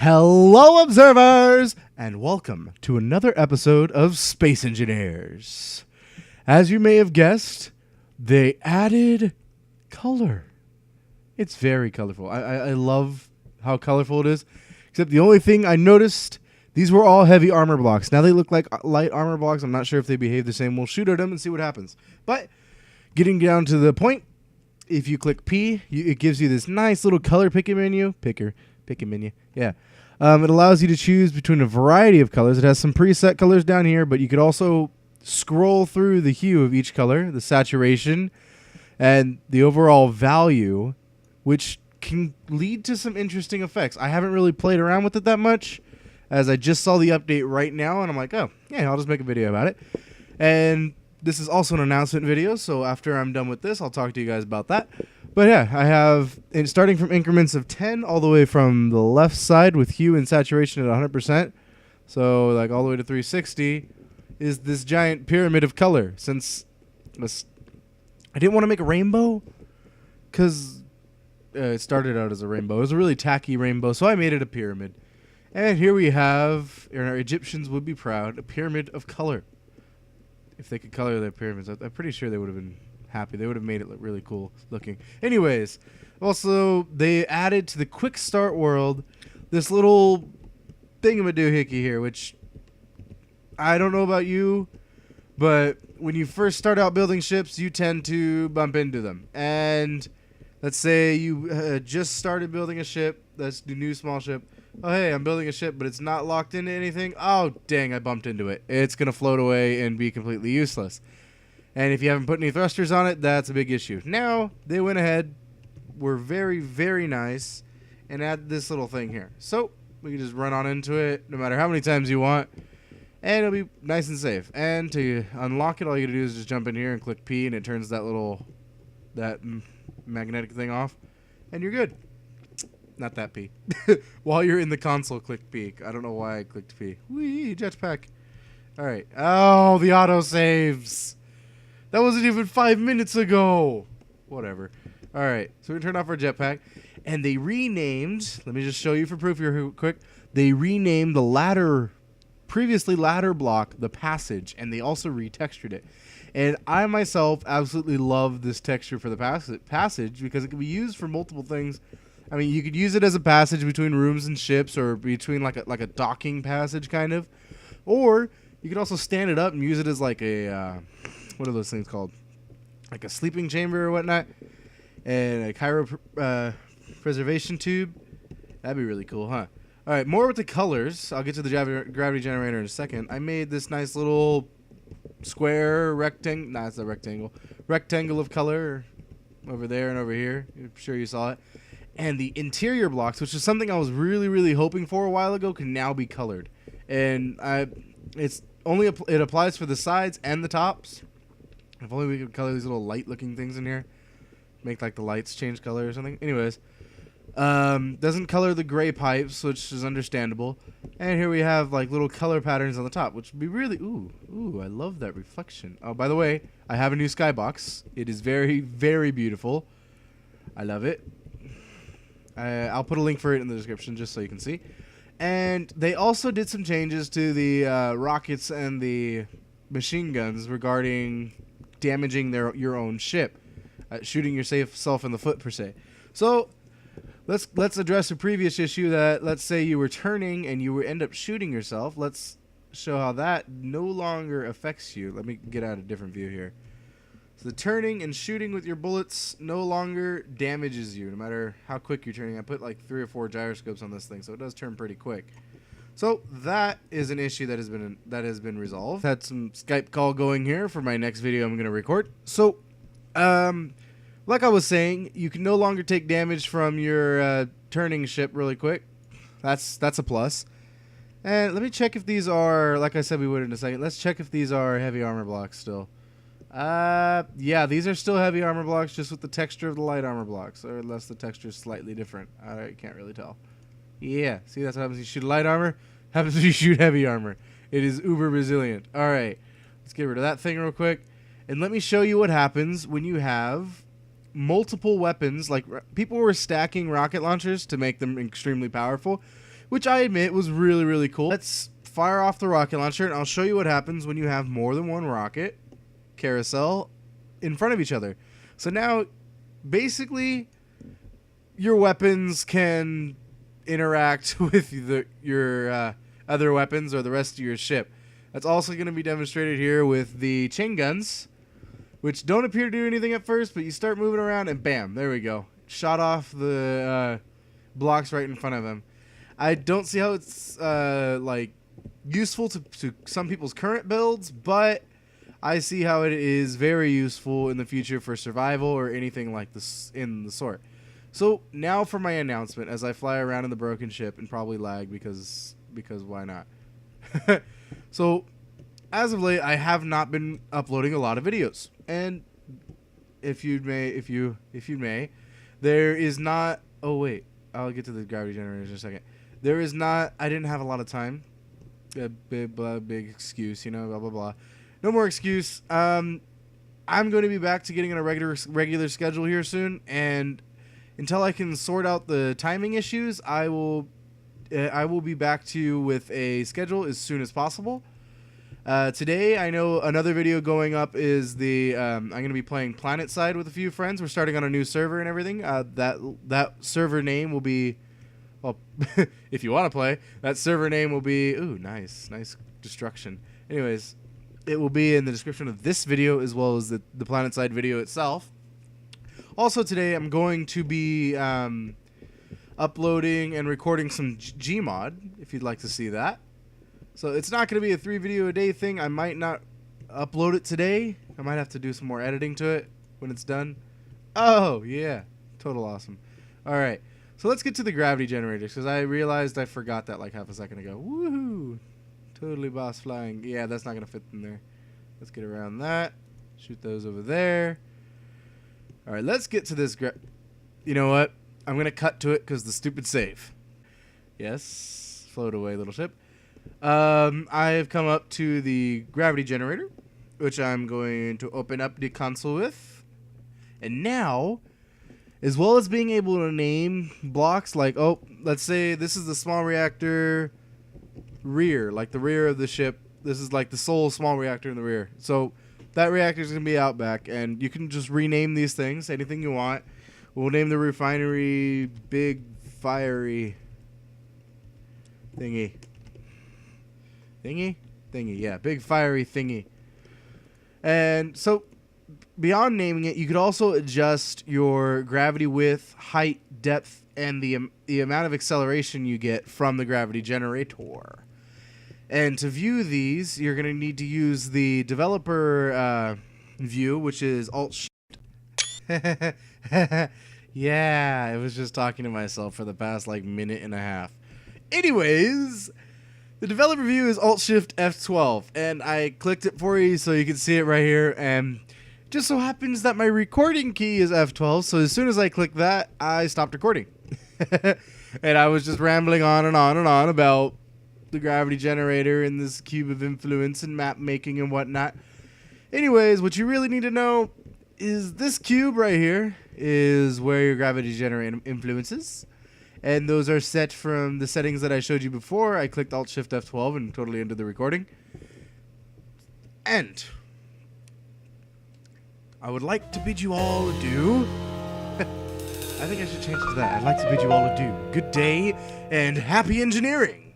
Hello, observers, and welcome to another episode of Space Engineers. As you may have guessed, they added color. It's very colorful. I love how colorful it is, except the only thing I noticed, these were all heavy armor blocks. Now they look like light armor blocks. I'm not sure if they behave the same. We'll shoot at them and see what happens. But getting down to the point, if you click P, it gives you this nice little color picking menu. Picking menu. Yeah. It allows you to choose between a variety of colors. It has some preset colors down here, but you could also scroll through the hue of each color, the saturation, and the overall value, which can lead to some interesting effects. I haven't really played around with it that much, as I just saw the update right now, and I'm like, oh, yeah, I'll just make a video about it. And this is also an announcement video, so after I'm done with this, I'll talk to you guys about that. But yeah, I have, starting from increments of 10 all the way from the left side with hue and saturation at 100%, so like all the way to 360, is this giant pyramid of color. Since I didn't want to make a rainbow, because it started out as a rainbow. It was a really tacky rainbow, so I made it a pyramid. And here we have, and our Egyptians would be proud, a pyramid of color. If they could color their pyramids, I'm pretty sure they would have been happy. They would have made it look really cool looking. Anyways, also they added to the quick start world this little thingamadoohickey here, which I don't know about you, but when you first start out building ships, you tend to bump into them. And let's say you just started building a ship, that's the new small ship. Oh, hey, I'm building a ship, but it's not locked into anything. Oh, dang, I bumped into it. It's going to float away and be completely useless. And if you haven't put any thrusters on it, that's a big issue. Now, they went ahead, were very, very nice, and add this little thing here. So, we can just run on into it no matter how many times you want, and it'll be nice and safe. And to unlock it, all you gotta do is just jump in here and click P, and it turns that magnetic thing off, and you're good. Not that P. While you're in the console, click P. I don't know why I clicked P. Whee, jetpack. Alright. Oh, the autosaves. That wasn't even 5 minutes ago. Whatever. Alright, so we turn off our jetpack. And they renamed, let me just show you for proof here quick. They renamed the ladder, previously ladder block, the passage. And they also retextured it. And I myself absolutely love this texture for the passage because it can be used for multiple things. I mean, you could use it as a passage between rooms and ships, or between like a docking passage kind of. Or you could also stand it up and use it as like a what are those things called? Like a sleeping chamber or whatnot, and a cryopreservation tube. That'd be really cool, huh? All right, more with the colors. I'll get to the gravity generator in a second. I made this nice little square rectangle. Nah, it's a rectangle. Rectangle of color over there and over here. I'm sure you saw it. And the interior blocks, which is something I was really, really hoping for a while ago, can now be colored. And it applies for the sides and the tops. If only we could color these little light-looking things in here. Make like the lights change color or something. Anyways, doesn't color the gray pipes, which is understandable. And here we have like little color patterns on the top, which would be really ooh, I love that reflection. Oh, by the way, I have a new skybox. It is very, very beautiful. I love it. I'll put a link for it in the description just so you can see. And they also did some changes to the rockets and the machine guns regarding damaging your own ship, shooting yourself in the foot per se. So let's address a previous issue that, let's say you were turning and you end up shooting yourself. Let's show how that no longer affects you. Let me get out a different view here. So the turning and shooting with your bullets no longer damages you, no matter how quick you're turning. I put like 3 or 4 gyroscopes on this thing, so it does turn pretty quick. So that is an issue that has been resolved. Had some Skype call going here for my next video I'm going to record. So, like I was saying, you can no longer take damage from your turning ship really quick. That's a plus. And let me check if these are, like I said we would in a second, let's check if these are heavy armor blocks still. Yeah, these are still heavy armor blocks, just with the texture of the light armor blocks, or unless the texture is slightly different. I can't really tell. Yeah, see, that's what happens when you shoot light armor. Happens when you shoot heavy armor. It is uber resilient. All right, let's get rid of that thing real quick, and let me show you what happens when you have multiple weapons. Like people were stacking rocket launchers to make them extremely powerful, which I admit was really, really cool. Let's fire off the rocket launcher, and I'll show you what happens when you have more than one rocket carousel in front of each other. So now, basically, your weapons can interact with your other weapons or the rest of your ship. That's also going to be demonstrated here with the chain guns, which don't appear to do anything at first, but you start moving around and bam, there we go. Shot off the blocks right in front of them. I don't see how it's like useful to some people's current builds, but I see how it is very useful in the future for survival or anything like this in the sort. So now for my announcement as I fly around in the broken ship and probably lag because why not? So, as of late, I have not been uploading a lot of videos, and if you may, there is not. Oh wait, I'll get to the gravity generators in a second. There is not. I didn't have a lot of time. Big excuse, you know, blah blah blah. No more excuse. I'm going to be back to getting on a regular schedule here soon, and until I can sort out the timing issues, I will be back to you with a schedule as soon as possible. Today, I know another video going up is I'm going to be playing PlanetSide with a few friends. We're starting on a new server and everything. That server name will be, well, if you want to play, that server name will be, ooh, nice destruction. Anyways, it will be in the description of this video as well as the PlanetSide video itself. Also today, I'm going to be uploading and recording some Gmod, if you'd like to see that. So it's not going to be a 3 video a day thing. I might not upload it today. I might have to do some more editing to it when it's done. Oh, yeah. Total awesome. All right. So let's get to the gravity generators, because I realized I forgot that like half a second ago. Woohoo! Totally boss flying. Yeah, that's not going to fit in there. Let's get around that. Shoot those over there. All right, let's get to this. You know what? I'm going to cut to it because the stupid save. Yes. Float away, little ship. I have come up to the gravity generator, which I'm going to open up the console with. And now, as well as being able to name blocks like, oh, let's say this is the small reactor rear, like the rear of the ship. This is like the sole small reactor in the rear. So that reactor is going to be out back, and you can just rename these things, anything you want. We'll name the refinery Big Fiery Thingy. Thingy, yeah, Big Fiery Thingy. And so, beyond naming it, you could also adjust your gravity width, height, depth, and the amount of acceleration you get from the gravity generator. And to view these, you're going to need to use the developer view, which is Alt-Shift. Yeah, I was just talking to myself for the past like minute and a half. Anyways, the developer view is Alt-Shift F12, and I clicked it for you so you can see it right here, and just so happens that my recording key is F12, so as soon as I click that, I stopped recording. And I was just rambling on and on and on about the gravity generator and this cube of influence and map making and whatnot. Anyways, what you really need to know is this cube right here is where your gravity generator influences. And those are set from the settings that I showed you before. I clicked Alt-Shift F12 and totally ended the recording. And I would like to bid you all adieu. I think I should change it to that. I'd like to bid you all adieu. Good day and happy engineering.